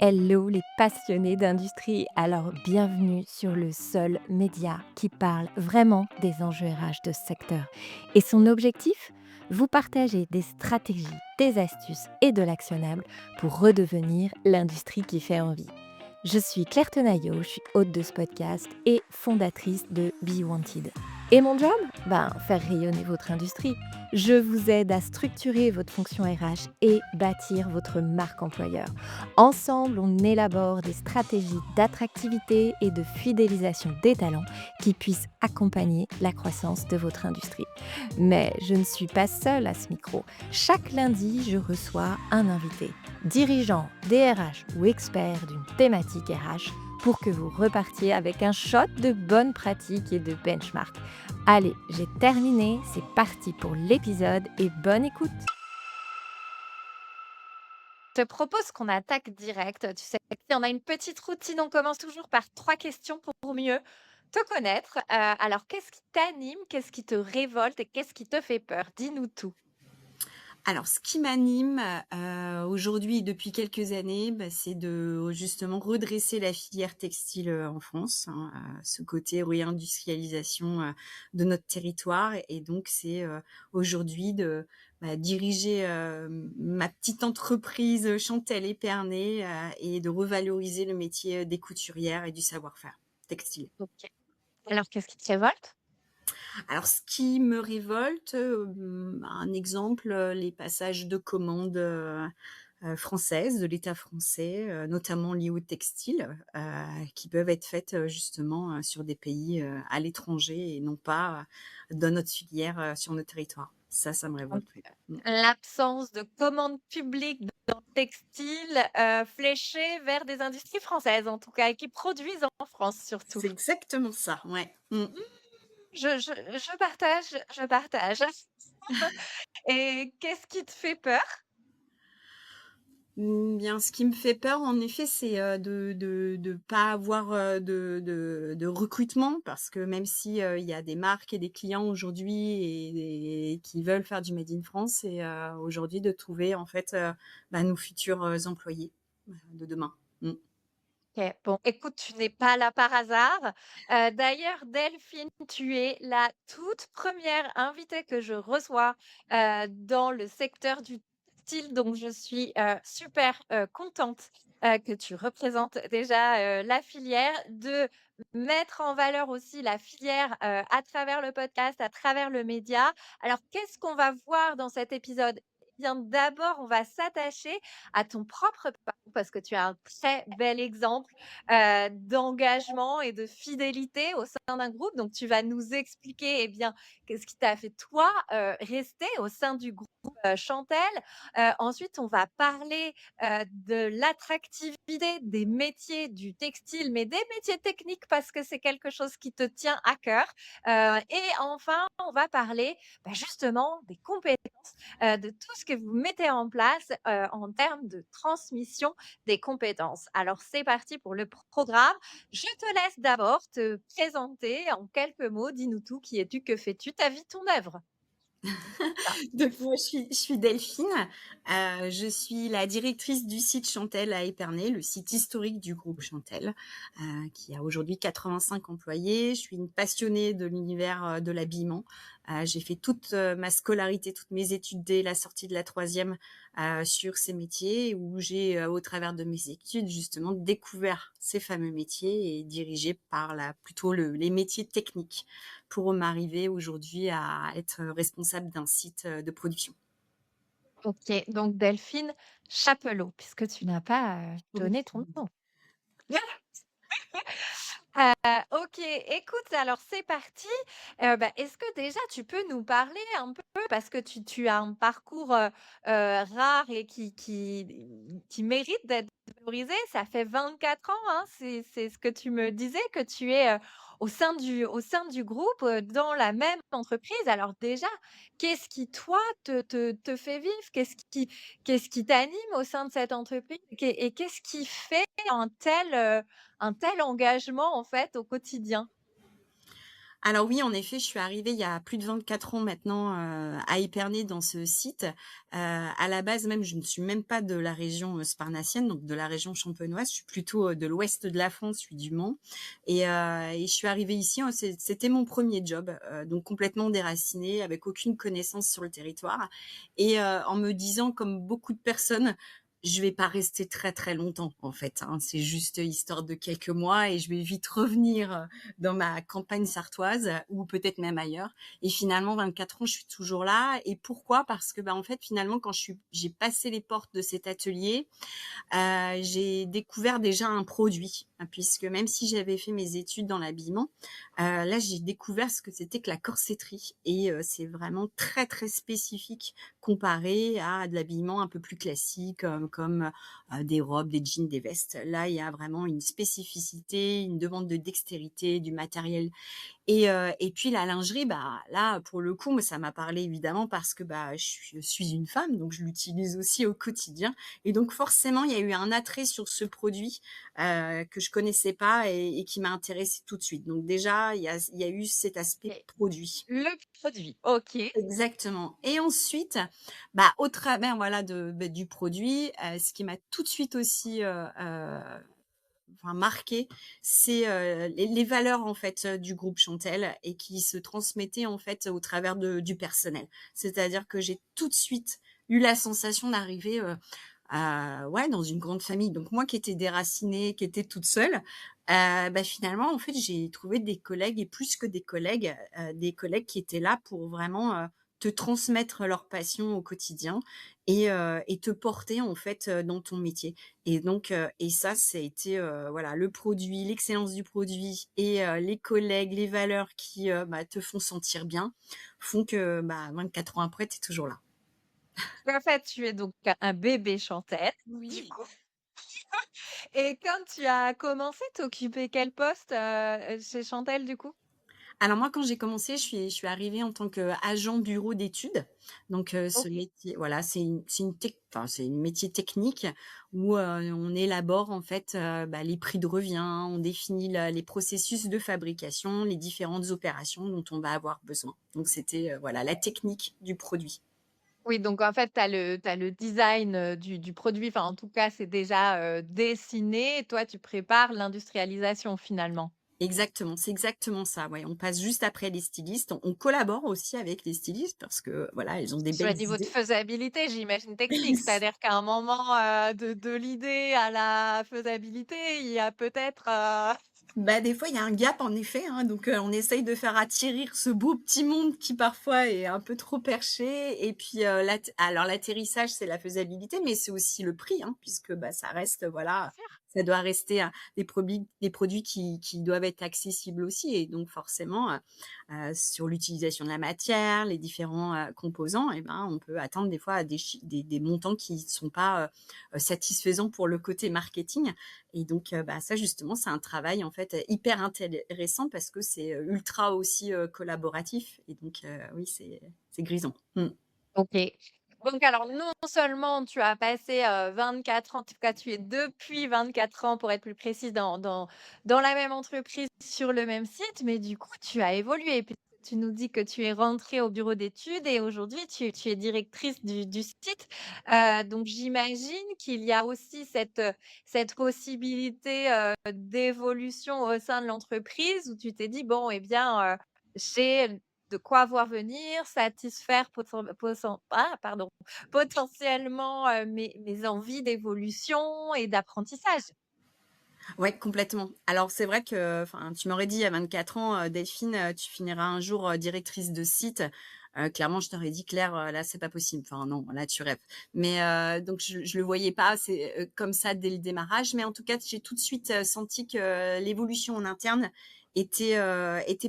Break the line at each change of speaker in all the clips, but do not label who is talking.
Hello les passionnés d'industrie, alors bienvenue sur le seul média qui parle vraiment des enjeux RH de ce secteur. Et son objectif? Vous partager des stratégies, des astuces et de l'actionnable pour redevenir l'industrie qui fait envie. Je suis Claire Tenaillot, je suis hôte de ce podcast et fondatrice de Be Wanted. Et mon job? Faire rayonner votre industrie. Je vous aide à structurer votre fonction RH et bâtir votre marque employeur. Ensemble, on élabore des stratégies d'attractivité et de fidélisation des talents qui puissent accompagner la croissance de votre industrie. Mais je ne suis pas seule à ce micro. Chaque lundi, je reçois un invité, dirigeant, DRH ou expert d'une thématique RH pour que vous repartiez avec un shot de bonnes pratiques et de benchmark. Allez, j'ai terminé, c'est parti pour l'épisode et bonne écoute. Je te propose qu'on attaque direct. Tu sais, si on a une petite routine, on commence toujours par 3 questions pour mieux te connaître. Alors qu'est-ce qui t'anime? Qu'est-ce qui te révolte et qu'est-ce qui te fait peur? Dis-nous tout.
Alors, ce qui m'anime, aujourd'hui et depuis quelques années, c'est de justement redresser la filière textile, en France, hein, ce côté réindustrialisation, de notre territoire et donc c'est, aujourd'hui de, diriger, ma petite entreprise, Chantel Épernay, et de revaloriser le métier, des couturières et du savoir-faire textile.
OK. Alors qu'est-ce qui te révolte?
Alors ce qui me révolte, un exemple, les passages de commandes, françaises de l'État français, notamment liées au textile, qui peuvent être faites, justement, sur des pays, à l'étranger et non pas, dans notre filière, sur notre territoire. Ça me
Donc,
révolte, oui. Mmh.
l'absence de commandes publiques dans le textile, fléchées vers des industries françaises en tout cas et qui produisent en France surtout.
C'est exactement ça, ouais. Mmh.
Mmh, je partage, je partage. Et qu'est-ce qui te fait peur?
Bien, ce qui me fait peur, en effet, c'est, de pas avoir, de recrutement parce que même si, il y a des marques et des clients aujourd'hui et qui veulent faire du made in France, c'est, aujourd'hui de trouver en fait, nos futurs, employés, de demain. Mmh.
OK, bon, écoute, tu n'es pas là par hasard. D'ailleurs, Delphine, tu es la toute première invitée que je reçois, dans le secteur du textile, donc je suis, super, contente, que tu représentes déjà, la filière, de mettre en valeur aussi la filière, à travers le podcast, à travers le média. Alors, qu'est-ce qu'on va voir dans cet épisode? Eh bien, d'abord, on va s'attacher à ton propre parcours parce que tu as un très bel exemple, d'engagement et de fidélité au sein d'un groupe. Donc tu vas nous expliquer, eh bien, qu'est-ce qui t'a fait toi, rester au sein du groupe, Chantel. Ensuite, on va parler, de l'attractivité des métiers du textile, mais des métiers techniques parce que c'est quelque chose qui te tient à cœur. Et enfin, on va parler, justement des compétences, de tout ce que vous mettez en place, en termes de transmission des compétences. Alors c'est parti pour le programme. Je te laisse d'abord te présenter en quelques mots. Dis-nous tout. Qui es-tu? Que fais-tu? Ta vie, ton œuvre. Ah.
Donc moi, je suis Delphine, je suis la directrice du site Chantel à Épernay, le site historique du groupe Chantel, qui a aujourd'hui 85 employés. Je suis une passionnée de l'univers, de l'habillement. J'ai fait toute, ma scolarité, toutes mes études dès la sortie de la troisième sur ces métiers où j'ai, au travers de mes études, justement découvert ces fameux métiers et dirigé par la plutôt les métiers techniques pour m'arriver aujourd'hui à être responsable d'un site, de production.
OK, donc Delphine Chapelot, puisque tu n'as pas, donné ton nom. OK, écoute, alors c'est parti. Est-ce que déjà tu peux nous parler un peu parce que tu as un parcours, rare et qui mérite d'être valorisé. Ça fait 24 ans, hein, c'est ce que tu me disais que tu es, au sein du groupe, dans la même entreprise. Alors déjà, qu'est-ce qui toi te fait vivre? Qu'est-ce qui t'anime au sein de cette entreprise? Et qu'est-ce qui fait un tel engagement, en fait, au quotidien?
Alors oui, en effet, je suis arrivée il y a plus de 24 ans maintenant, à Épernay dans ce site. À la base même, je ne suis même pas de la région, sparnassienne, donc de la région champenoise. Je suis plutôt, de l'ouest de la France, je suis du Mans et je suis arrivée ici, c'était mon premier job, donc complètement déracinée, avec aucune connaissance sur le territoire en me disant comme beaucoup de personnes: «Je vais pas rester très, très longtemps en fait, hein. C'est juste histoire de quelques mois et je vais vite revenir, dans ma campagne sartoise ou peut-être même ailleurs et finalement 24 ans, je suis toujours là et pourquoi? Parce que, bah, en fait, finalement, quand j'ai passé les portes de cet atelier, j'ai découvert déjà un produit, puisque même si j'avais fait mes études dans l'habillement, là, j'ai découvert ce que c'était que la corsetterie c'est vraiment très, très spécifique comparé à de l'habillement un peu plus classique des robes, des jeans, des vestes. Là, il y a vraiment une spécificité, une demande de dextérité, du matériel et puis la lingerie, bah, là, pour le coup, moi, ça m'a parlé évidemment parce que, bah, je suis une femme, donc je l'utilise aussi au quotidien et donc forcément, il y a eu un attrait sur ce produit, que je connaissais pas et qui m'a intéressée tout de suite. Donc déjà, il y a eu cet aspect
OK.
produit.
Le produit, OK.
Exactement et ensuite, bah, au travers, voilà, du produit, ce qui m'a tout de suite aussi, enfin marqué, c'est, les valeurs en fait, du groupe Chantel et qui se transmettaient en fait au travers du personnel. C'est-à-dire que j'ai tout de suite eu la sensation d'arriver, ouais, dans une grande famille. Donc moi qui étais déracinée, qui étais toute seule, bah, finalement en fait j'ai trouvé des collègues et plus que des collègues qui étaient là pour vraiment, te transmettre leur passion au quotidien et te porter en fait, dans ton métier. Et donc ça a été, voilà, le produit, l'excellence du produit les collègues, les valeurs qui, bah, te font sentir bien, font que, bah, 24 ans après, tu es toujours là.
En fait, tu es donc un bébé Chantel, du
Oui.
coup. Et quand tu as commencé, tu occupais quel poste, chez Chantel, du coup?
Alors moi, quand j'ai commencé, je suis arrivée en tant qu'agent bureau d'études. Donc ce
OK.
métier voilà, c'est une métier technique où, on élabore en fait, bah, les prix de revient, on définit les processus de fabrication, les différentes opérations dont on va avoir besoin. Donc c'était, voilà, la technique du produit.
Oui, donc en fait, tu as le design, du produit, enfin, en tout cas, c'est déjà, dessiné et toi, tu prépares l'industrialisation, finalement.
Exactement, c'est exactement ça, ouais. On passe juste après les stylistes. On collabore aussi avec les stylistes parce que, voilà, ils ont des
Sur le
belles
niveau de
idées.
faisabilité, j'imagine technique, c'est-à-dire qu'à un moment, de l'idée à la faisabilité, il y a peut-être,
Bah, des fois, il y a un gap en effet, hein, donc on essaye de faire atterrir ce beau petit monde qui parfois est un peu trop perché et puis, alors l'atterrissage, c'est la faisabilité, mais c'est aussi le prix, hein, puisque, bah, ça reste, voilà, ça doit rester, des produits qui doivent être accessibles aussi et donc forcément, sur l'utilisation de la matière, les différents, composants et ben, on peut atteindre des fois des montants qui ne sont pas, satisfaisants pour le côté marketing et donc, bah, ça justement, c'est un travail en fait, hyper intéressant parce que c'est, ultra aussi, collaboratif et donc, oui, c'est grisant. Mmh.
OK. Donc alors non seulement tu as passé, 24 ans, en tout cas tu es depuis 24 ans pour être plus précise dans la même entreprise sur le même site, mais du coup tu as évolué puisque tu nous dis que tu es rentrée au bureau d'études et aujourd'hui tu es directrice du site. Donc j'imagine qu'il y a aussi cette possibilité, d'évolution au sein de l'entreprise où tu t'es dit: «Bon et bien, j'ai de quoi voir venir, satisfaire potentiellement, mes envies d'évolution et d'apprentissage.
Ouais, complètement. Alors c'est vrai que, enfin, tu m'aurais dit à 24 ans, «Delphine, tu finiras un jour, directrice de site», clairement je t'aurais dit: «Claire, là c'est pas possible. Enfin non, là tu rêves». Mais, donc je le voyais pas, c'est, comme ça dès le démarrage, mais en tout cas, j'ai tout de suite, senti que l'évolution en interne était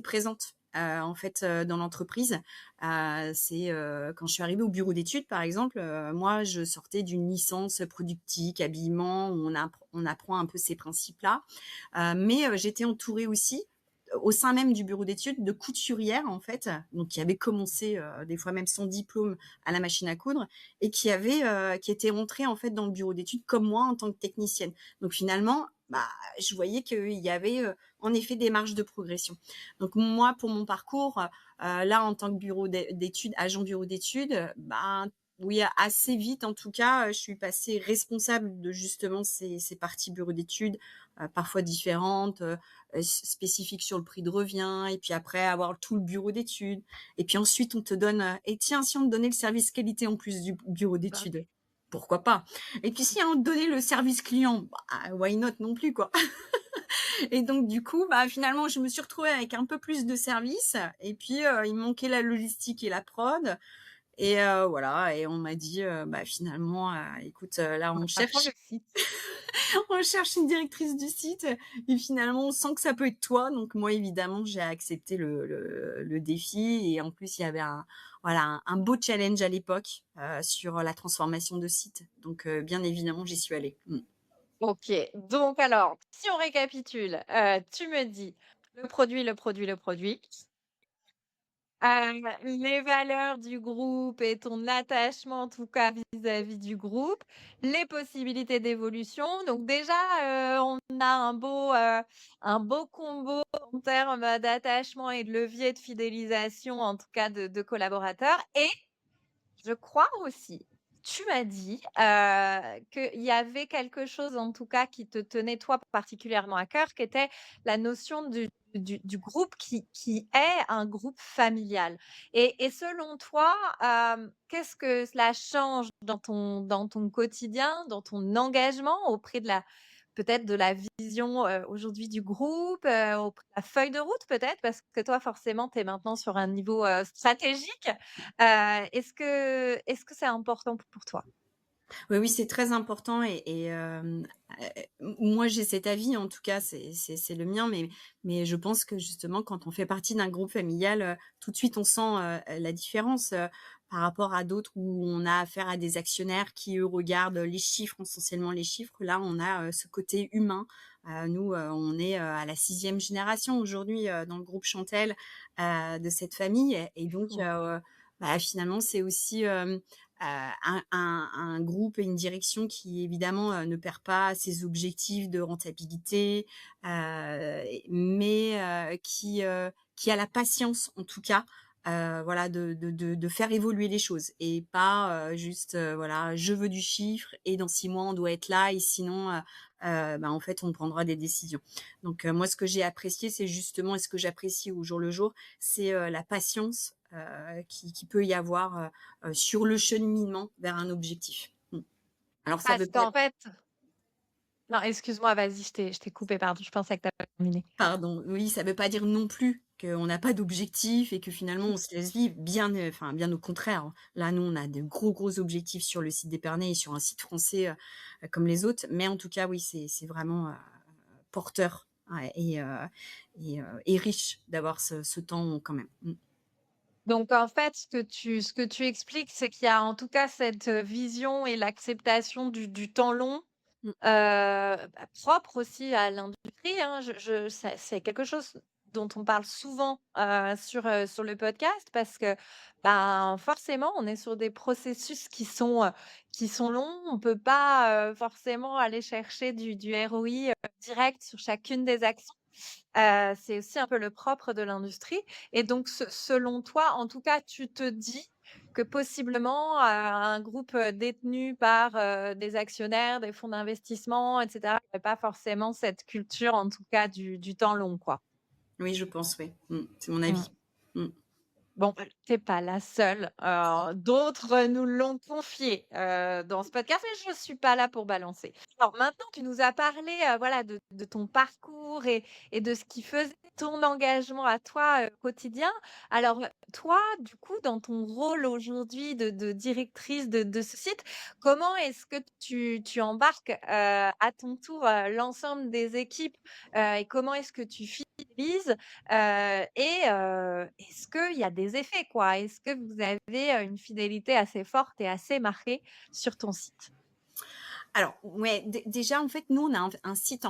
présente, en fait, dans l'entreprise. Quand je suis arrivée au bureau d'études, par exemple, moi, je sortais d'une licence productique, habillement, où on apprend un peu ces principes-là. Mais, j'étais entourée aussi, au sein même du bureau d'études, de couturières, en fait, donc qui avaient commencé, des fois même sans diplôme à la machine à coudre et qui étaient rentrées, en fait, dans le bureau d'études comme moi en tant que technicienne. Donc finalement, bah, je voyais qu'il y avait, en effet des marges de progression. Donc moi, pour mon parcours, là, en tant que d'études, agent bureau d'études, ben, oui, assez vite en tout cas, je suis passée responsable de justement ces parties bureau d'études, parfois différentes, spécifiques sur le prix de revient et puis après avoir tout le bureau d'études et puis ensuite on te donne, «Et tiens, si on te donnait le service qualité en plus du bureau
Bah,
d'études?» Pourquoi pas? Et puis si on te donnait le service client, bah, why not non plus, quoi? Et donc du coup, bah, finalement, je me suis retrouvée avec un peu plus de services et puis, il me manquait la logistique et la prod et voilà et on m'a dit, bah, finalement, «Écoute, là,
on apprend le site.
on cherche une directrice du site et finalement, on sent que ça peut être toi». Donc moi, évidemment, j'ai accepté le défi et en plus, il y avait voilà, un beau challenge à l'époque, sur la transformation de site. Donc bien évidemment, j'y suis allée. Mmh.
OK, donc alors, si on récapitule, tu me dis le produit, le produit, le produit. Les valeurs du groupe et ton attachement, en tout cas, vis-à-vis du groupe, les possibilités d'évolution. Donc déjà, on a un beau combo en termes d'attachement et de levier de fidélisation, en tout cas de collaborateurs et je crois aussi, tu m'as dit, qu'il y avait quelque chose en tout cas qui te tenait toi particulièrement à cœur, qui était la notion du groupe qui est un groupe familial et selon toi, qu'est-ce que cela change dans ton quotidien, dans ton engagement auprès de la peut-être de la vision, aujourd'hui du groupe, auprès de la feuille de route peut-être? Parce que toi forcément tu es maintenant sur un niveau, stratégique. Est-ce que c'est important pour toi?
Oui, oui, c'est très important et moi, j'ai cet avis, en tout cas, c'est le mien, mais je pense que justement, quand on fait partie d'un groupe familial, tout de suite, on sent, la différence, par rapport à d'autres où on a affaire à des actionnaires qui, eux, regardent les chiffres, essentiellement les chiffres. Là, on a, ce côté humain. Nous, on est, à la 6e génération aujourd'hui, dans le groupe Chantel, de cette famille et
C'est
donc
fou, hein.
bah, finalement, c'est aussi, un groupe et une direction qui évidemment, ne perd pas ses objectifs de rentabilité, mais qui a la patience en tout cas, voilà de faire évoluer les choses et pas, juste, voilà: «Je veux du chiffre et dans 6 mois on doit être là et sinon, bah, en fait on prendra des décisions». Donc moi ce que j'ai apprécié, c'est justement et ce que j'apprécie au jour le jour, c'est, la patience, qui peut y avoir, sur le cheminement vers un objectif. Mmh. Alors ça
Parce
veut pas
qu'en fait non, excuse-moi, vas-y, je t'ai coupé, pardon, je pensais que tu avais terminé.
pardon, oui, ça veut pas dire non plus qu'on n'a pas d'objectif et que finalement
Oui.
on se laisse vivre, bien, enfin bien au contraire, hein. Là, nous, on a de gros, gros objectifs sur le site d'Épernay et sur un site français, comme les autres, mais en tout cas, oui, c'est vraiment, porteur, ouais et riche d'avoir ce temps quand même. Mmh.
Donc en fait, ce que tu expliques, c'est qu'il y a en tout cas cette, vision et l'acceptation du temps long.
Mmh.
Propre aussi à l'industrie, hein. Je c'est quelque chose dont on parle souvent, sur le podcast parce que, ben, forcément, on est sur des processus qui sont longs. On peut pas, forcément aller chercher du ROI, direct sur chacune des actions. C'est aussi un peu le propre de l'industrie et donc selon toi, en tout cas, tu te dis que possiblement, un groupe, détenu par, des actionnaires, des fonds d'investissement et cetera, il y aurait pas forcément cette culture, en tout cas, du temps long, quoi.
Oui, je pense, oui. Mmh. C'est mon
Mmh.
avis. Mmh.
Bon, tu pas la seule, d'autres nous l'ont confié, dans ce podcast, mais je suis pas là pour balancer. Alors maintenant, tu nous as parlé, voilà, de ton parcours et de ce qui faisait ton engagement à toi, quotidien. Alors, toi, du coup, dans ton rôle aujourd'hui de directrice de ce site, comment est-ce que tu embarques, à ton tour, l'ensemble des équipes, et comment est-ce que tu fidélises? Est-ce qu'il y a des effets, quoi? Est-ce que vous avez, une fidélité assez forte et assez marquée sur ton site?
Alors, ouais, déjà, en fait, nous, on a un site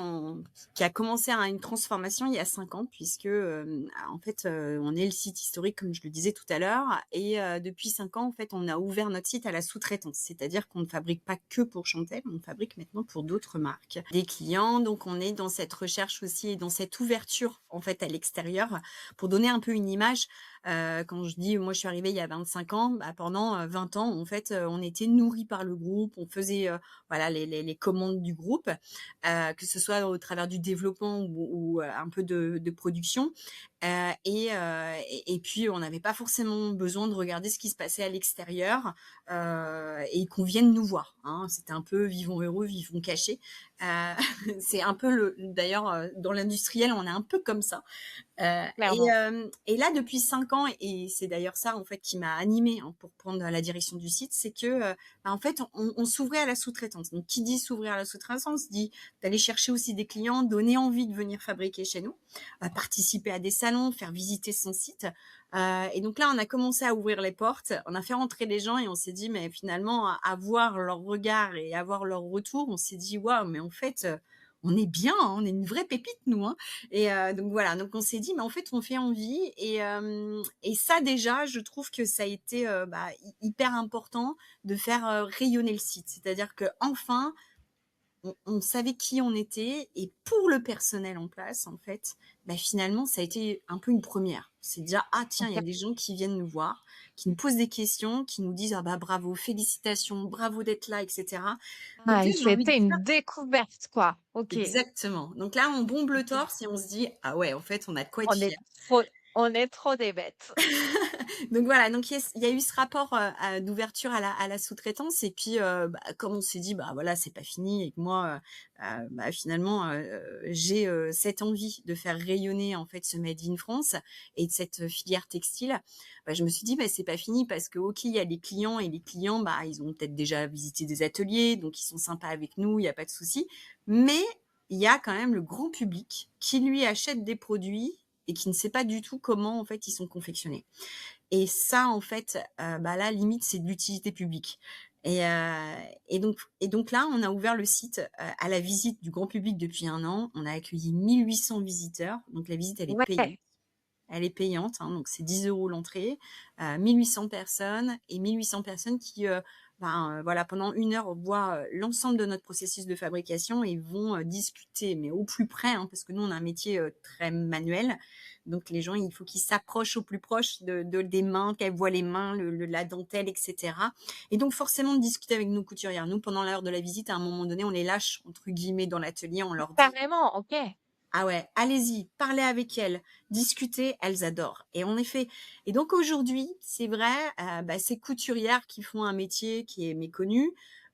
qui a commencé à une transformation il y a 5 ans puisque, en fait, on est le site historique comme je le disais tout à l'heure et depuis 5 ans, en fait, on a ouvert notre site à la sous-traitance. C'est-à-dire qu'on ne fabrique pas que pour Chantel, on fabrique maintenant pour d'autres marques. Des clients, donc on est dans cette recherche aussi et dans cette ouverture, en fait, à l'extérieur pour donner un peu une image. Quand je dis moi je suis arrivée il y a 25 ans, bah, pendant, 20 ans, en fait, on était nourris par le groupe, on faisait, voilà les commandes du groupe, que ce soit au travers du développement ou un peu de production. Et puis on n'avait pas forcément besoin de regarder ce qui se passait à l'extérieur, et qu'on vienne nous voir, hein. C'était un peu vivons heureux, vivons cachés. Heu, c'est un peu le d'ailleurs, dans l'industriel, on est un peu comme ça.
Clairement.
Et là, depuis 5 ans et c'est d'ailleurs ça, en fait, qui m'a animée, hein, pour prendre la direction du site, c'est que, bah, en fait, on s'ouvrait à la sous-traitance. Donc qui dit s'ouvrir à la sous-traitance, dit d'aller chercher aussi des clients, donner envie de venir fabriquer chez nous, participer à des salons, faire visiter son site. Et donc là, on a commencé à ouvrir les portes, on a fait rentrer les gens et on s'est dit: «Mais finalement, à voir leur regard et à voir leur retour, on s'est dit: "Waouh, mais en fait, on est bien, hein, on est une vraie pépite nous, hein"». Et donc voilà, donc on s'est dit: «Mais en fait, on fait envie» et ça déjà, je trouve que ça a été, bah, hyper important de faire, rayonner le site. C'est-à-dire qu'enfin, on savait qui on était et pour le personnel en place, en fait, bah, finalement, ça a été un peu une première. C'est déjà: «Ah tiens, il y a des gens qui viennent nous voir, qui nous posent des questions, qui nous disent: "Ah bah, bravo, félicitations, bravo d'être là" et cetera». Donc
Ah,
là,
et
j'ai envie de
c'était
dire
une découverte, quoi. OK.
exactement. Donc là, on bombe le
OK.
torse et on se dit: «Ah ouais, en fait, on a de quoi être
On est
fiers».
trop on est trop des bêtes.
Donc voilà, donc il y a eu ce rapport, d'ouverture à la sous-traitance et puis, bah, comme on s'est dit: «Bah, voilà, c'est pas fini» et que moi, bah, finalement, j'ai, cette envie de faire rayonner, en fait, ce made in France et de cette, filière textile, bah, je me suis dit: «Bah, c'est pas fini» parce que, OK, il y a les clients et les clients, bah, ils ont peut-être déjà visité des ateliers, donc ils sont sympas avec nous, il y a pas de souci. Mais il y a quand même le grand public qui, lui, achète des produits et qui ne sait pas du tout comment, en fait, ils sont confectionnés. Et ça, en fait, bah, là, limite, c'est de l'utilité publique et heu et donc là, on a ouvert le site, à la visite du grand public depuis 1 an. On a accueilli 1 800 visiteurs, donc la visite, elle est payante.
Ouais,
Elle est payante, hein, donc c'est 10 € l'entrée, 1 personnes et 1 personnes qui, ben, voilà, pendant 1 heure, voient, l'ensemble de notre processus de fabrication et vont, discuter, mais au plus près, hein, parce que nous, on a un métier, très manuel. Donc les gens, il faut qu'ils s'approchent au plus proche de des mains, qu'elles voient les mains, le la dentelle et cetera et donc forcément de discuter avec nos couturières. Nous, pendant l'heure de la visite, à un moment donné, on les «lâche» entre guillemets dans l'atelier, on leur dit:
carrément, OK.
ah ouais, allez-y, parlez avec elles, discutez, elles adorent et en effet et donc aujourd'hui, c'est vrai, bah, ces couturières qui font un métier qui est méconnu,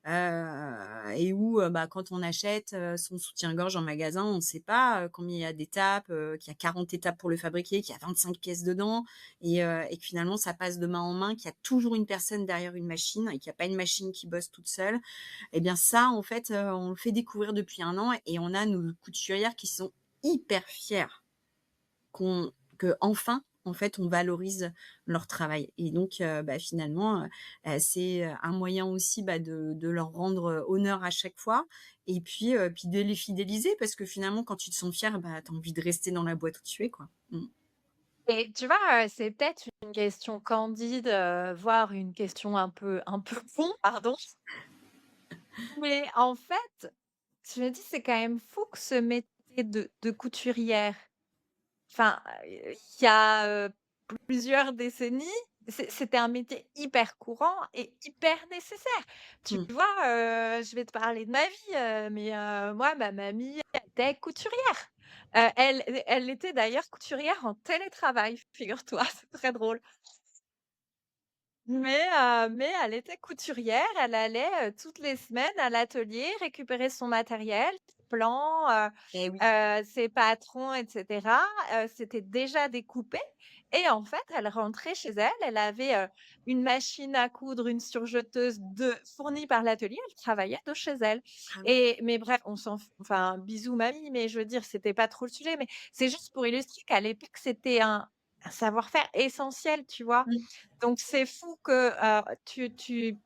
et où, bah, quand on achète, son soutien-gorge en magasin, on ne sait pas, combien il y a d'étapes, qu'il y a 40 étapes pour le fabriquer, qu'il y a 25 pièces dedans et que finalement ça passe de main en main, qu'il y a toujours une personne derrière une machine et qu'il y a pas une machine qui bosse toute seule. Et bien ça, en fait, on le fait découvrir depuis 1 an et on a nos couturières qui sont hyper fiers qu'enfin, en fait, on valorise leur travail et donc bah, finalement, c'est, un moyen aussi, bah, de leur rendre, honneur à chaque fois et puis de les fidéliser parce que finalement, quand tu te sens fier, bah, tu as envie de rester dans la boîte où tu es, quoi. Mmh.
Et tu vois, c'est peut-être une question candide, voire une question un peu con, pardon. Mais en fait, je me dis: «C'est quand même fou que ce métier de couturière». Enfin, il y a, plusieurs décennies, c'était un métier hyper courant et hyper nécessaire. Tu
Mmh.
vois, je vais te parler de ma vie, mais moi, ma mamie était couturière. Elle était d'ailleurs couturière en télétravail, figure-toi, c'est très drôle. Mais elle était couturière, elle allait, toutes les semaines à l'atelier récupérer son matériel, ses plans,
Et oui.
ses patrons et cetera, c'était déjà découpé et en fait, elle rentrait chez elle, elle avait, une machine à coudre, une surjeteuse fournie par l'atelier, elle travaillait de chez elle
Ah oui.
et mais bref, on s'en f enfin, bisous mamie, mais je veux dire, c'était pas trop le sujet, mais c'est juste pour illustrer qu'à l'époque, c'était un savoir-faire essentiel, tu vois?
Mmh.
Donc c'est fou que, tu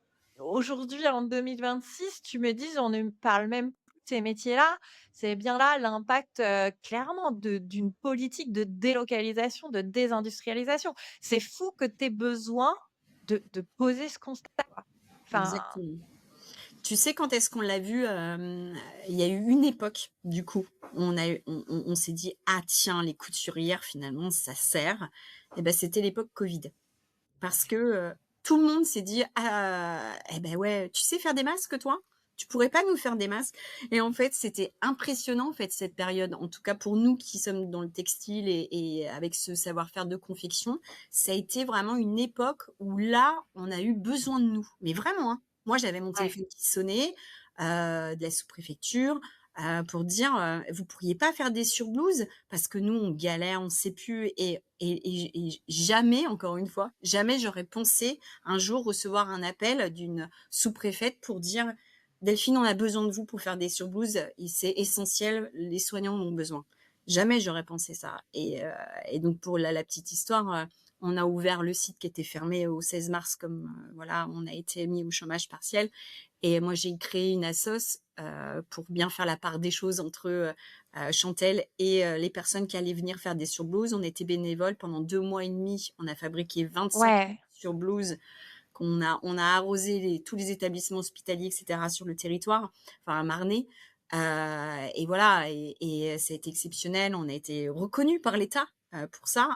aujourd'hui en 2026, tu me dises: «On ne parle même plus de ces métiers-là». C'est bien là l'impact, clairement d'une politique de délocalisation, de désindustrialisation. C'est fou que tu aies besoin de poser ce constat, quoi. Enfin,
Exactement. Tu sais quand est-ce qu'on l'a vu? Il y a eu une époque, du coup, où on s'est dit: «Ah tiens, les couturières finalement ça sert» et ben c'était l'époque covid. Parce que, tout le monde s'est dit: «Ah, et bah, ouais, tu sais faire des masques toi? Tu pourrais pas nous faire des masques?» Et en fait, c'était impressionnant, en fait, cette période. En tout cas pour nous qui sommes dans le textile et avec ce savoir-faire de confection, ça a été vraiment une époque où là, on a eu besoin de nous. Mais vraiment, hein. Moi, j'avais mon
ouais.
téléphone qui sonnait, de la sous-préfecture, pour dire, «Vous pourriez pas faire des surblouses?» parce que nous, on galère, on sait plus et jamais, encore une fois, jamais j'aurais pensé un jour recevoir un appel d'une sous-préfète pour dire: «Delphine, on a besoin de vous pour faire des surblouses et c'est essentiel, les soignants en ont besoin». Jamais j'aurais pensé ça et donc pour la petite histoire, on a ouvert le site qui était fermé au 16 mars comme, voilà, on a été mis au chômage partiel et moi j'ai créé une assoce, pour bien faire la part des choses entre, Chantelle et les personnes qui allaient venir faire des surblouses. On était bénévoles pendant 2 mois et demi. On a fabriqué 25
Ouais.
surblouses qu'on a arrosé tous les établissements hospitaliers et cetera sur le territoire, enfin à Marnay. Et voilà et ça a été exceptionnel. On a été reconnus par l'État, pour ça,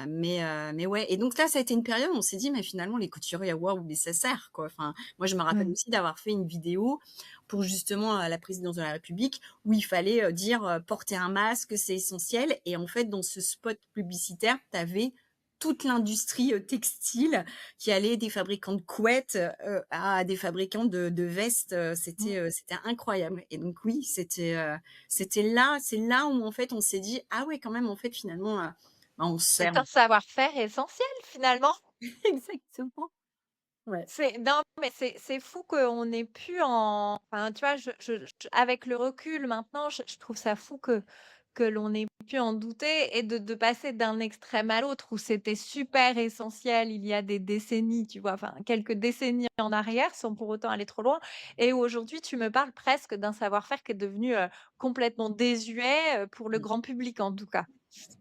mais ouais et donc là, ça a été une période où on s'est dit: «Mais finalement les couturiers, waouh, mais ça sert quoi». Enfin, moi je me rappelle
Mmh.
aussi d'avoir fait une vidéo pour justement, la présidence de la République où il fallait, dire, «Porter un masque, c'est essentiel» et en fait dans ce spot publicitaire, tu avais toute l'industrie, textile qui allait des fabricants de couettes, à des fabricants de vestes, c'était incroyable et donc oui, c'est là où en fait on s'est dit: «Ah ouais quand même en fait finalement, bah, on se sert».
C'est un savoir-faire essentiel finalement.
Exactement, ouais.
C'est non, mais c'est fou qu'on ait pu en enfin, tu vois, avec le recul maintenant, je trouve ça fou que l'on ait pu en douter et de passer d'un extrême à l'autre où c'était super essentiel il y a des décennies, tu vois? Enfin, quelques décennies en arrière, sans pour autant aller trop loin et où aujourd'hui tu me parles presque d'un savoir-faire qui est devenu, complètement désuet, pour le
Mmh.
grand public en tout cas.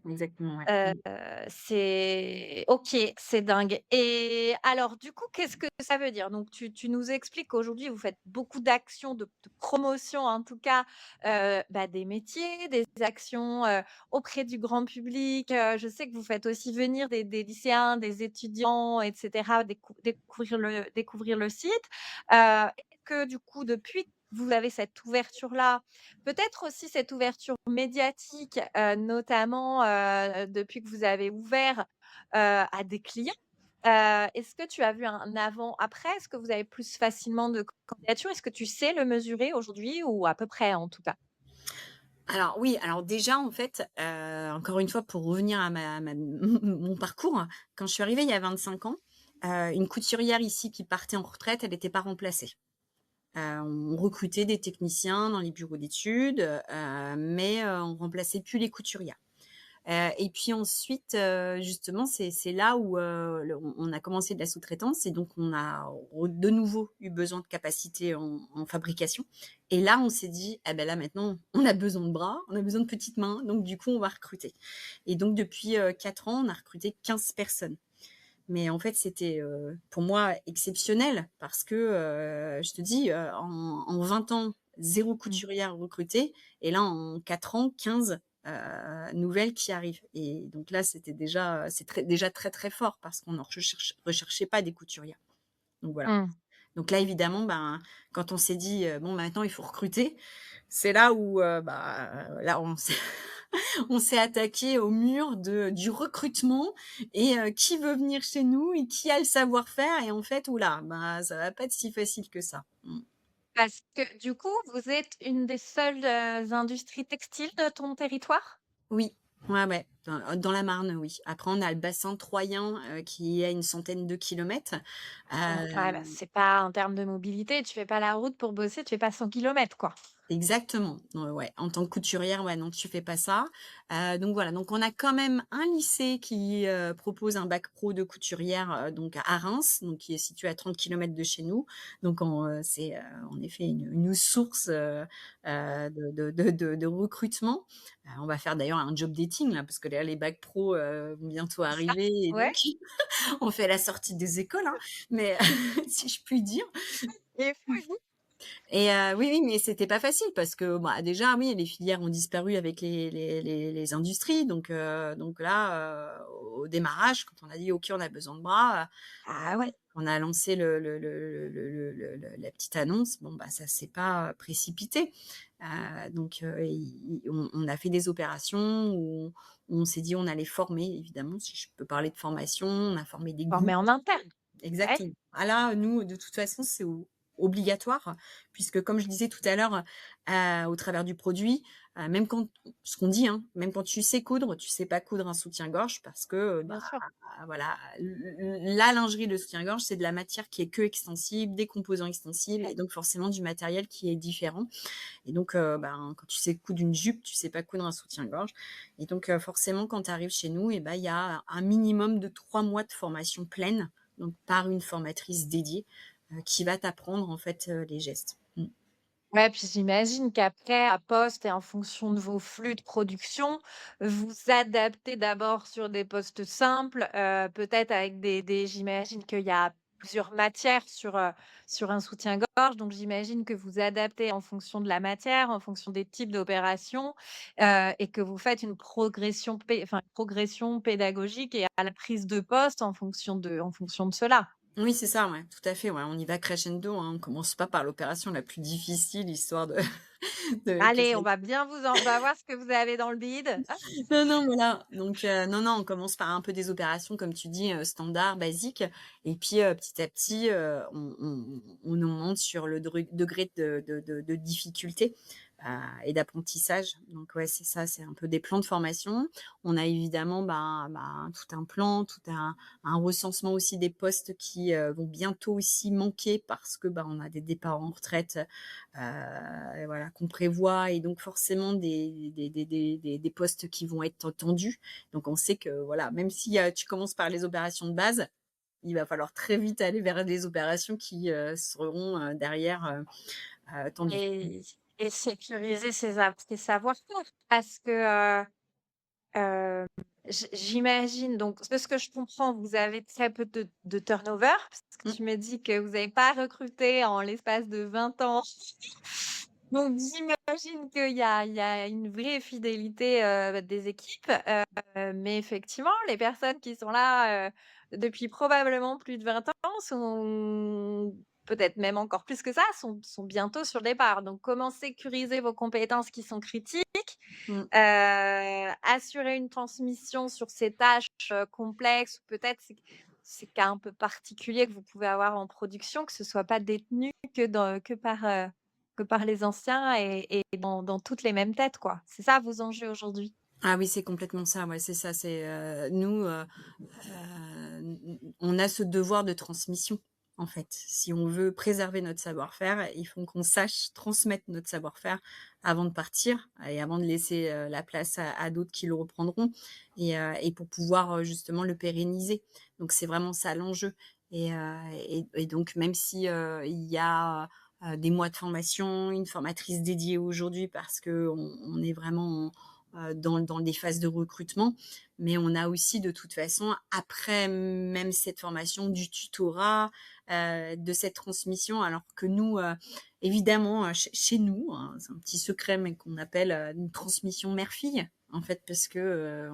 Exactement, ouais.
Heu,
Mmh.
c'est OK, c'est dingue et alors du coup, qu'est-ce que ça veut dire? Donc tu nous expliques qu'aujourd'hui vous faites beaucoup d'actions de promotion en tout cas, bah, des métiers, des actions, auprès du grand public, je sais que vous faites aussi venir des lycéens, des étudiants et cetera, découvrir le site. Est-ce que du coup depuis que vous avez cette ouverture-là, peut-être aussi cette ouverture médiatique, notamment, depuis que vous avez ouvert, à des clients. Est-ce que tu as vu un avant-après? Est-ce que vous avez plus facilement de candidatures? Est-ce que tu sais le mesurer aujourd'hui ou à peu près en tout cas?
Alors oui, alors déjà en fait, encore une fois pour revenir à ma mon parcours, quand je suis arrivée il y a 25 ans, une couturière ici qui partait en retraite, elle était pas remplacée. On recrutait des techniciens dans les bureaux d'études, mais on remplaçait plus les couturières. Et puis ensuite, justement, c'est là où, le on a commencé de la sous-traitance et donc on a re de nouveau eu besoin de capacités en fabrication et là, on s'est dit: «Ah ben là, maintenant, on a besoin de bras, on a besoin de petites mains, donc du coup, on va recruter» et donc depuis, 4 ans, on a recruté 15 personnes. Mais en fait, c'était, pour moi exceptionnel parce que, je te dis, en 20 ans, 0
Mmh.
couturière recrutée et là, en 4 ans, 15 nouvelles qui arrivent et donc là, c'était déjà, déjà très, très fort parce qu'on ne recherchait pas des couturières. Donc voilà.
Mmh.
Donc là, évidemment, ben, quand on s'est dit, «Bon, bah, maintenant il faut recruter», c'est là où, bah, là, on s'est attaqué au mur du recrutement et qui veut venir chez nous et qui a le savoir-faire et en fait, ouh là, bah, ça va pas être si facile que ça. Mmh.
Parce que du coup, vous êtes une des seules, industries textiles de ton territoire?
Oui, ouais, ouais, dans la Marne, oui. Après, on a le bassin troyen, qui est à une centaine de kilomètres.
Mmh, ouais, bah, c'est pas en termes de mobilité, tu fais pas la route pour bosser, tu fais pas 100 kilomètres quoi.
Exactement, ouais. En tant que couturière, ouais, non, tu fais pas ça. Donc voilà, donc on a quand même un lycée qui, propose un bac pro de couturière, donc à Reims, donc qui est situé à 30 kilomètres de chez nous. Donc c'est, en effet une source, de recrutement. On va faire d'ailleurs un job dating là, parce que là les bacs pro, vont bientôt
C'est ça?
arriver et
Ouais
donc on fait la sortie des écoles, hein, mais si je puis dire.
et oui,
Et oui, oui, mais c'était pas facile parce que, bah, déjà, oui, les filières ont disparu avec les industries donc là, au démarrage, quand on a dit: «OK, on a besoin de bras»,
ah ouais,
on a lancé la petite annonce, bon, bah, ça s'est pas précipité. On a fait des opérations où on s'est dit: on allait former, évidemment, si je peux parler de formation, on a formé des
formé
groupes.
en interne. Ouais,
Exactement. Ah là, nous, de toute façon, c'est obligatoire puisque comme je disais tout à l'heure, au travers du produit, même quand ce qu'on dit, hein, même quand tu sais coudre, tu sais pas coudre un soutien-gorge parce que,
bien sûr.
voilà, la lingerie, le soutien-gorge, c'est de la matière qui est que extensible, des composants extensibles et
Ouais.
donc forcément du matériel qui est différent et donc ben, quand tu sais coudre une jupe, tu sais pas coudre un soutien-gorge et donc forcément quand tu arrives chez nous et ben, il y a un minimum de 3 mois de formation pleine, donc par une formatrice dédiée, qui va t'apprendre en fait, les gestes. Mmh.
Ouais, puis j'imagine qu'après, à poste et en fonction de vos flux de production, vous adaptez d'abord sur des postes simples, peut-être avec des j'imagine qu'il y a plusieurs matières sur un soutien-gorge, donc j'imagine que vous adaptez en fonction de la matière, en fonction des types d'opérations, et que vous faites une progression pédagogique et à la prise de poste en fonction de cela.
Oui, c'est ça, ouais, tout à fait, ouais, on y va crescendo, hein. On commence pas par l'opération la plus difficile, histoire de de que
Allez,
ça.
on va voir ce que vous avez dans le bide.
Non, non, voilà, donc non, non, on commence par un peu des opérations, comme tu dis, standards, basiques et puis, petit à petit, on monte sur le degré de difficulté, et d'apprentissage. Donc ouais, c'est ça, c'est un peu des plans de formation. On a évidemment, tout un plan, tout un recensement aussi des postes qui, vont bientôt aussi manquer parce que, on a des départs en retraite, et voilà, qu'on prévoit et donc forcément des postes qui vont être tendus. Donc on sait que voilà, même si, tu commences par les opérations de base, il va falloir très vite aller vers des opérations qui, seront, derrière, tendues.
Et et sécuriser ses savoir-faire parce que, j'imagine donc de ce que je comprends, vous avez très peu de turnover parce que
Mmh.
tu me dis que vous n'avez pas recruté en l'espace de 20 ans. Donc j'imagine qu'il y a une vraie fidélité, des équipes, mais effectivement, les personnes qui sont là, depuis probablement plus de 20 ans sont peut-être même encore plus que ça, sont bientôt sur le départ. Donc comment sécuriser vos compétences qui sont critiques?
Mmh.
Assurer une transmission sur ces tâches, complexes ou peut-être ces cas un peu particuliers que vous pouvez avoir en production, que ce soit pas détenu que par les anciens et dans toutes les mêmes têtes, quoi. C'est ça vos enjeux aujourd'hui?
Ah oui, c'est complètement ça, ouais, c'est ça, c'est, nous, on a ce devoir de transmission, en fait. Si on veut préserver notre savoir-faire, il faut qu'on sache transmettre notre savoir-faire avant de partir et avant de laisser, la place à d'autres qui le reprendront et pour pouvoir, justement le pérenniser. Donc c'est vraiment ça l'enjeu et donc même si, il y a, des mois de formation, une formatrice dédiée aujourd'hui parce qu'on est vraiment dans des phases de recrutement. Mais on a aussi de toute façon, après même cette formation, du tutorat, de cette transmission. Alors que nous, évidemment, chez nous, hein, c'est un petit secret, mais qu'on appelle, une transmission mère-fille. En fait, parce que,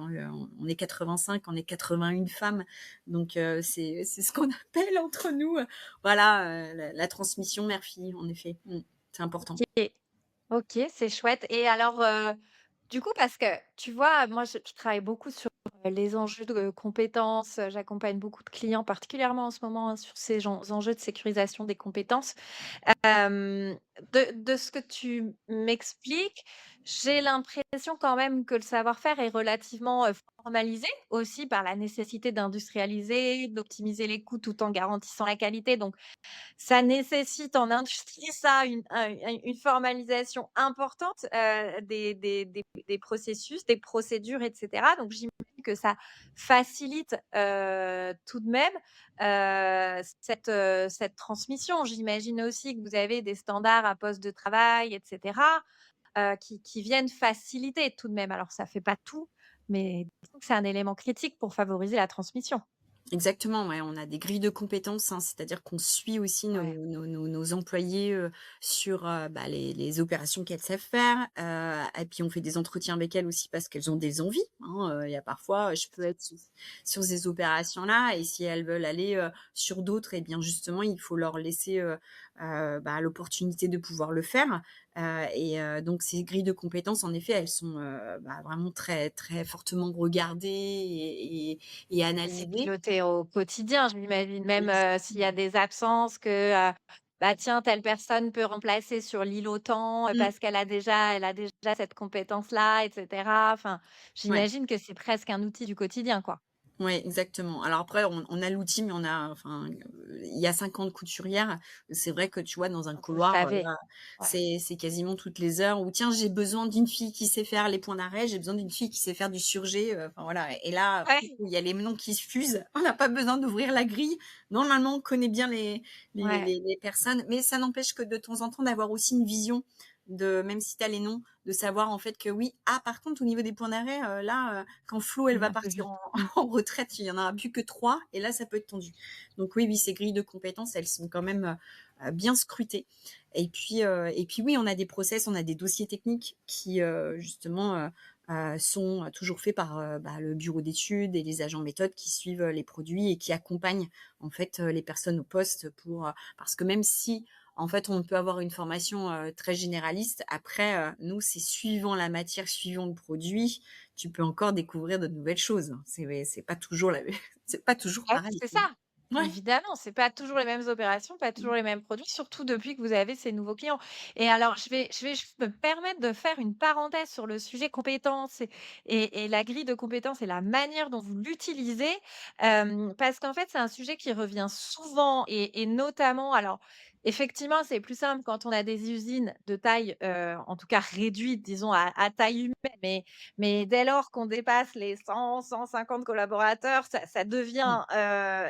on est 85, on est 81 femmes, donc c'est ce qu'on appelle entre nous, voilà, la transmission mère-fille, en effet. C'est important.
OK. OK, c'est chouette et alors, du coup, parce que tu vois, moi, je travaille beaucoup sur, les enjeux de compétences, j'accompagne beaucoup de clients, particulièrement en ce moment, hein, sur ces enjeux de sécurisation des compétences. Hem, de ce que tu m'expliques, j'ai l'impression quand même que le savoir-faire est relativement, formalisé, aussi par la nécessité d'industrialiser, d'optimiser les coûts tout en garantissant la qualité. Donc ça nécessite en industrie ça, une formalisation importante, des processus, des procédures et cetera. Donc j'imagine que ça facilite, tout de même, cette transmission. J'imagine aussi que vous avez des standards à poste de travail et cetera, qui viennent faciliter tout de même. Alors ça fait pas tout, mais disons que c'est un élément critique pour favoriser la transmission.
Exactement, ouais, on a des grilles de compétences, hein, c'est-à-dire qu'on suit aussi
Ouais,
nos employés, sur, bah, les opérations qu'elles savent faire, et puis on fait des entretiens avec elles aussi parce qu'elles ont des envies, hein, il y a parfois, je peux être sur ces opérations-là et si elles veulent aller, sur d'autres et bien justement il faut leur laisser, bah, l'opportunité de pouvoir le faire, donc ces grilles de compétences en effet elles sont, bah, vraiment très, très fortement regardées et
et c'est
analysées.
piloté au quotidien, j'imagine même, s'il y a
Exactement.
des absences que, bah, tiens, telle personne peut remplacer sur l'île autant,
Mmh.
parce qu'elle a déjà cette compétence-là et cetera. Enfin,
Ouais,
j'imagine que c'est presque un outil du quotidien, quoi.
ouais, exactement. Alors après, on a l'outil, mais on a enfin, il y a 50 couturières. C'est vrai que, tu vois, dans un
Donc vous
couloir,
savez.
là,
Ouais.
c'est quasiment toutes les heures où: «Tiens, j'ai besoin d'une fille qui sait faire les points d'arrêt, j'ai besoin d'une fille qui sait faire du surjet», enfin voilà et là,
Ouais,
il y a les noms qui se fusent. On n'a pas besoin d'ouvrir la grille. Normalement, on connaît bien
ouais.
les personnes, mais ça n'empêche que de temps en temps d'avoir aussi une vision de même si tu as les noms, de savoir en fait que oui, ah par contre au niveau des points d'arrêt, là, quand Flo elle
Il est
va
un peu
partir
juste.
en
Mmh.
en retraite, il y en aura plus que 3 et là ça peut être tendu. Donc oui, oui, ces grilles de compétences, elles sont quand même, bien scrutées et puis oui, on a des process, on a des dossiers techniques qui, justement, sont toujours faits par, bah, le bureau d'études et les agents méthodes qui suivent, les produits et qui accompagnent en fait, les personnes au poste pour, parce que même si en fait, on peut avoir une formation, très généraliste. Après, nous, c'est suivant la matière, suivant le produit, tu peux encore découvrir de nouvelles choses, hein. C'est pas toujours la c'est pas toujours
Ouais,
pareil,
c'est
quoi.
ça.
Ouais.
Évidemment, c'est pas toujours les mêmes opérations, pas toujours les mêmes produits, surtout depuis que vous avez ces nouveaux clients. Et alors, je vais juste me permettre de faire une parenthèse sur le sujet compétences et la grille de compétences et la manière dont vous l'utilisez, parce qu'en fait, c'est un sujet qui revient souvent et notamment alors, effectivement, c'est plus simple quand on a des usines de taille, en tout cas réduite, disons à taille humaine, mais dès lors qu'on dépasse les 100-150 collaborateurs, ça
Mmh.
devient,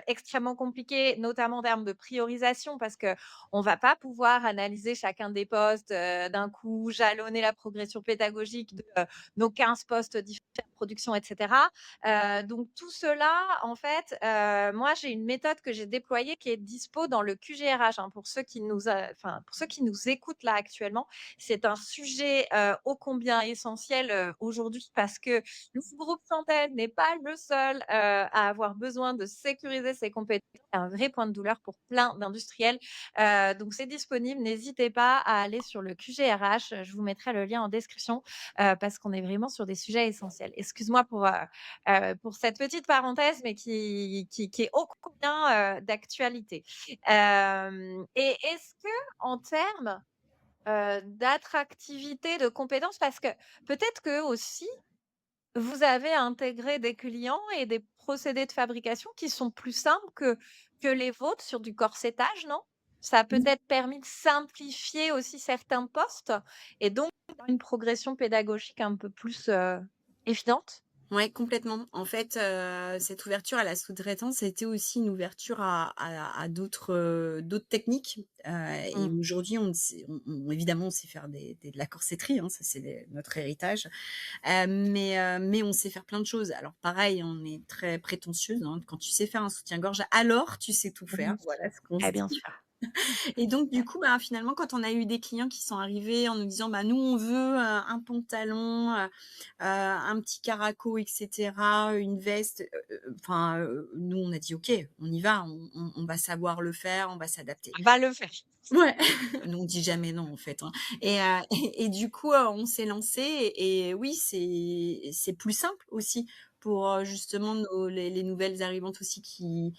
extrêmement compliqué, notamment en termes de priorisation parce qu'on va pas pouvoir analyser chacun des postes, d'un coup, jalonner la progression pédagogique de, nos 15 postes différents de production et cetera. Donc tout cela, en fait, moi, j'ai une méthode que j'ai déployée qui est dispo dans le QGRH, hein, pour ceux qui nous écoutent là actuellement. C'est un sujet, ô combien essentiel, aujourd'hui parce que le groupe Santel n'est pas le seul, à avoir besoin de sécuriser ses compétences. C'est un vrai point de douleur pour plein d'industriels. Donc c'est disponible, n'hésitez pas à aller sur le QGRH, je vous mettrai le lien en description, parce qu'on est vraiment sur des sujets essentiels. Excuse-moi pour cette petite parenthèse, mais qui est ô combien, d'actualité. Et est-ce qu'en termes d'attractivité, de compétences parce que peut-être que aussi vous avez intégré des clients et des procédés de fabrication qui sont plus simples que les vôtres sur du corsetage, non? Ça a peut-être permis de simplifier aussi certains postes et donc une progression pédagogique un peu plus, évidente?
Ouais, complètement. En fait, cette ouverture à la sous-traitance, c'était aussi une ouverture à d'autres techniques, et
Mmh.
aujourd'hui, on ne sait on évidemment, on sait faire de la corsetterie, hein, ça c'est notre héritage, mais on sait faire plein de choses. Alors pareil, on est très prétentieuse, hein, quand tu sais faire un soutien-gorge, alors tu sais tout faire.
Oui.
Voilà ce qu'on se
Eh bien
dit.
sûr.
Et donc du coup, bah, finalement, quand on a eu des clients qui sont arrivés en nous disant: «Bah, nous, on veut, un pantalon, un petit caraco et cetera, une veste», enfin, nous, on a dit: «OK, on y va, on va savoir le faire, on va s'adapter».
On va le faire.
Ouais, nous, on dit jamais non, en fait, hein, et du coup, on s'est lancé et oui, c'est plus simple aussi pour, justement les nouvelles arrivantes aussi qui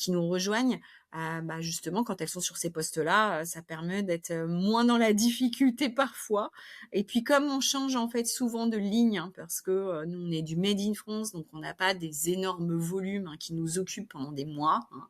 nous rejoignent. Bah, justement, quand elles sont sur ces postes-là, ça permet d'être, moins dans la difficulté parfois et puis comme on change, en fait, souvent de ligne, hein, parce que, nous, on est du made in France, donc on n'a pas des énormes volumes, hein, qui nous occupent pendant des mois, hein.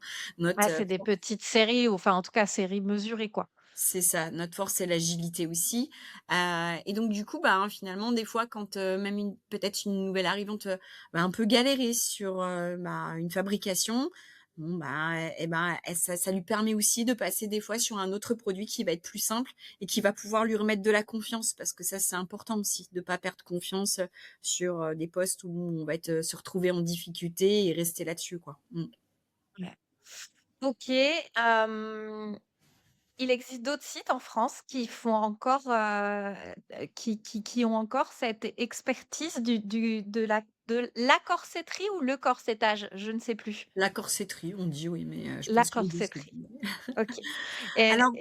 Ouais,
Notre
c'est des petites séries ou enfin, en tout cas, séries mesurées, quoi.
C'est ça, notre force, c'est l'agilité aussi, et donc du coup, bah, hein, finalement, des fois, quand, même peut-être une nouvelle arrivante, va un peu galérer sur, bah, une fabrication, bon, bah, et ben, ça lui permet aussi de passer des fois sur un autre produit qui va être plus simple et qui va pouvoir lui remettre de la confiance. Parce que ça, c'est important aussi de pas perdre confiance, sur, des postes où on va être, se retrouver en difficulté et rester là-dessus, quoi. Mmh.
Ouais. OK, il existe d'autres sites en France qui font encore, qui ont encore cette expertise de la corsetterie ou le corsettage? Je ne sais plus.
La corsetterie, on dit, oui, mais je
La
pense que les 2 se
corsetterie,
disent.
OK et
Alors,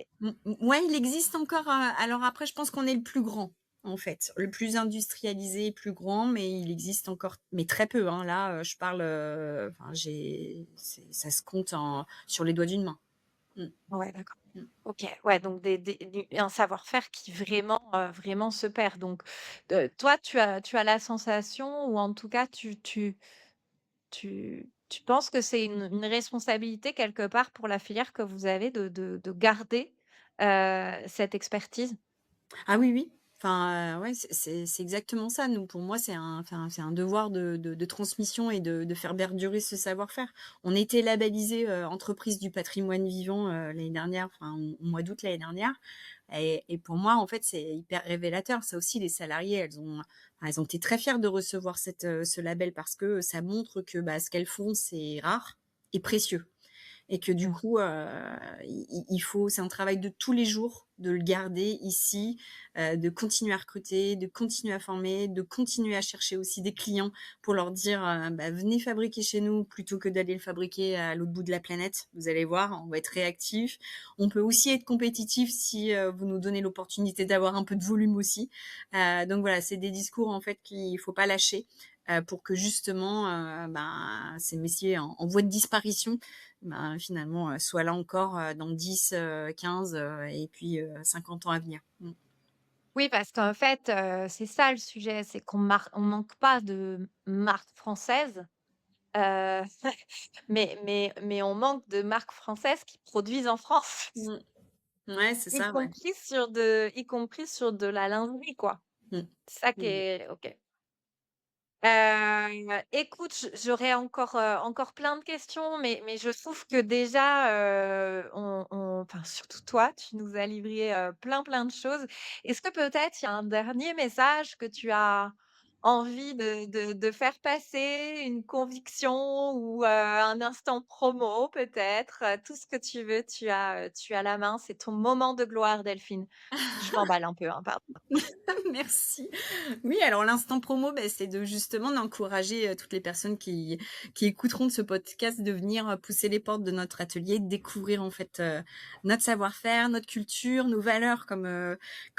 ouais, il existe encore, alors après je pense qu'on est le plus grand, en fait, le plus industrialisé, plus grand, mais il existe encore mais très peu, hein. Là, je parle, enfin ça se compte sur les doigts d'une main. Mmh,
ouais, d'accord.
mmh.
OK, ouais, donc un savoir-faire qui vraiment, vraiment se perd donc toi, tu as la sensation ou en tout cas tu penses que c'est une responsabilité quelque part pour la filière que vous avez de garder, cette expertise?
Ah oui, oui. Enfin, ouais, c'est exactement ça. Nous, pour moi, c'est un devoir de transmission et de faire perdurer ce savoir-faire. On était labellisés, entreprise du patrimoine vivant, l'année dernière, enfin au mois d'août l'année dernière et pour moi, en fait, c'est hyper révélateur. Ça aussi, les salariés, elles ont été très fières de recevoir ce label parce que ça montre que, bah, ce qu'elles font, c'est rare et précieux. Et que du
Mmh.
coup, il faut c'est un travail de tous les jours de le garder ici, de continuer à recruter, de continuer à former, de continuer à chercher aussi des clients pour leur dire, bah: «Venez fabriquer chez nous plutôt que d'aller le fabriquer à l'autre bout de la planète. Vous allez voir, on va être réactifs. On peut aussi être compétitif si, vous nous donnez l'opportunité d'avoir un peu de volume aussi». Donc voilà, c'est des discours en fait qu'il faut pas lâcher, pour que justement, ben, ces métiers en voie de disparition ben, finalement, soit là encore, dans 10 15 et puis, 50 ans à venir. Mmh.
Oui, parce qu'en fait, c'est ça le sujet, c'est on manque pas de marques françaises, heu, mais on manque de marques françaises qui produisent en France,
Mmh. Ouais, c'est ça, ouais.
y compris sur de la lingerie, quoi.
Mmh.
C'est ça qui
Exact.
est OK. Écoute, j'aurais encore plein de questions, mais je trouve que déjà, enfin, surtout toi, tu nous as livré, plein de choses. Est-ce que peut-être il y a un dernier message que tu as envie de faire passer, une conviction ou, un instant promo peut-être? Tout ce que tu veux, tu as la main, c'est ton moment de gloire, Delphine. Je m'emballe un peu, hein, pardon.
Merci. Oui, alors l'instant promo, beh, c'est de justement d'encourager, toutes les personnes qui écouteront de ce podcast de venir, pousser les portes de notre atelier, de découvrir en fait, notre savoir-faire, notre culture, nos valeurs comme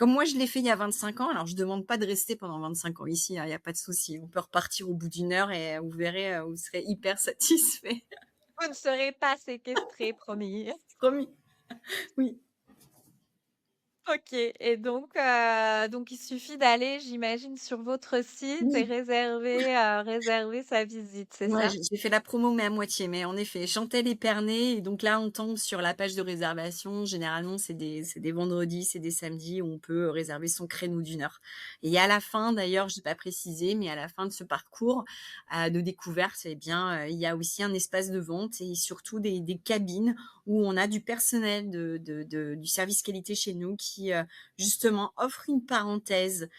moi je l'ai fait il y a 25 ans. Alors je demande pas de rester pendant 25 ans ici, hein, il y a pas de souci. On peut repartir au bout d'une heure et vous verrez, vous serez hyper satisfaits.
Vous ne serez pas séquestrés, promis.
Promis. Oui.
OK et donc il suffit d'aller, j'imagine, sur votre site et
Oui.
réserver sa visite, c'est
Ouais,
ça?
j'ai fait la promo, mais à moitié. Mais en effet, Chantelle Épernay et donc là, on tombe sur la page de réservation. Généralement, c'est des vendredis, c'est des samedis où on peut, réserver son créneau d'une heure et à la fin, d'ailleurs, je n'ai pas précisé, mais à la fin de ce parcours, de découverte eh bien, il y a aussi un espace de vente et surtout des cabines où on a du personnel du service qualité chez nous qui, justement offre une parenthèse,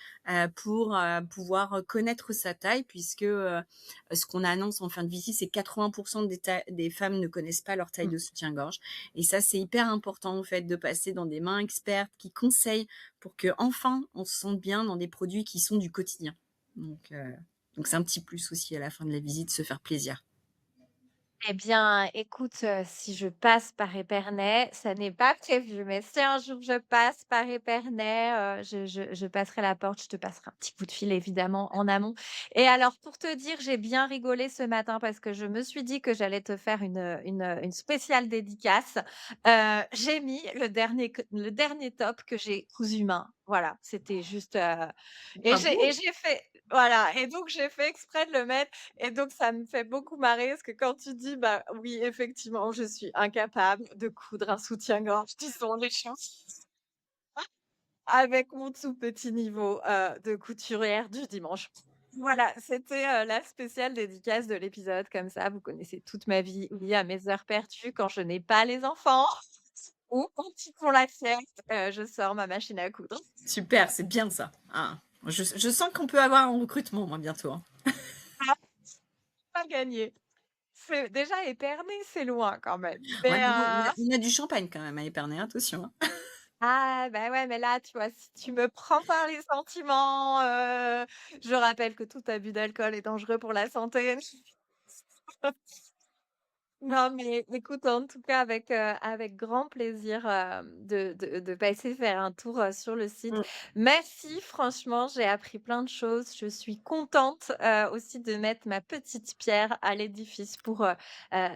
pour, pouvoir, connaître sa taille puisque, ce qu'on annonce en fin de visite, c'est 80 des femmes ne connaissent pas leur taille
Mmh.
de soutien-gorge et ça, c'est hyper important, en fait, de passer dans des mains expertes qui conseillent pour qu'enfin, on se sente bien dans des produits qui sont du quotidien. Donc heu, donc c'est un petit plus aussi à la fin de la visite, se faire plaisir.
Eh bien, écoute, si je passe par Épernay, ça n'est pas prévu, mais si un jour je passe par Épernay, je passerai la porte, je te passerai un petit coup de fil évidemment en amont. Et alors pour te dire, j'ai bien rigolé ce matin parce que je me suis dit que j'allais te faire une spéciale dédicace. J'ai mis le dernier top que j'ai cousu main. Voilà, c'était juste, et
Bravo!
j'ai fait voilà, et donc j'ai fait exprès de le mettre, et donc ça me fait beaucoup marrer parce que quand tu dis: «Bah, oui, effectivement, je suis incapable de coudre un soutien-gorge», disons les choses, avec mon tout petit niveau, de couturière du dimanche. Voilà, c'était, la spéciale dédicace de l'épisode. Comme ça, vous connaissez toute ma vie liée à mes heures perdues quand je n'ai pas les enfants ou quand ils font la sieste, je sors ma machine à coudre.
Super, c'est bien ça. Ah, je sens qu'on peut avoir un recrutement, moi, bientôt, hein.
Ah, pas gagné. C'est déjà Épernay, c'est loin quand même,
Ouais,
mais
mais bon, on a du champagne quand même à Épernay, attention, hein.
ah, bah, ouais, mais là, tu vois, si tu me prends par les sentiments, je rappelle que tout abus d'alcool est dangereux pour la santé. Non, mais écoute, en tout cas, avec grand plaisir, de passer faire un tour, sur le site.
Mmh.
Merci, franchement, j'ai appris plein de choses. Je suis contente, aussi de mettre ma petite pierre à l'édifice pour,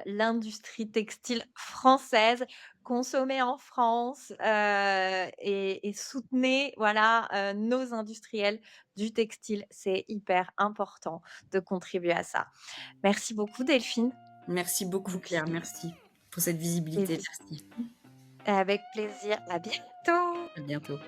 l'industrie textile française. Consommez en France, et soutenez, voilà, nos industriels du textile. C'est hyper important de contribuer à ça. Merci beaucoup, Delphine.
Merci
Et
beaucoup Claire,
puis
merci pour cette visibilité,
plaisir.
merci.
Avec plaisir. À bientôt.
À bientôt.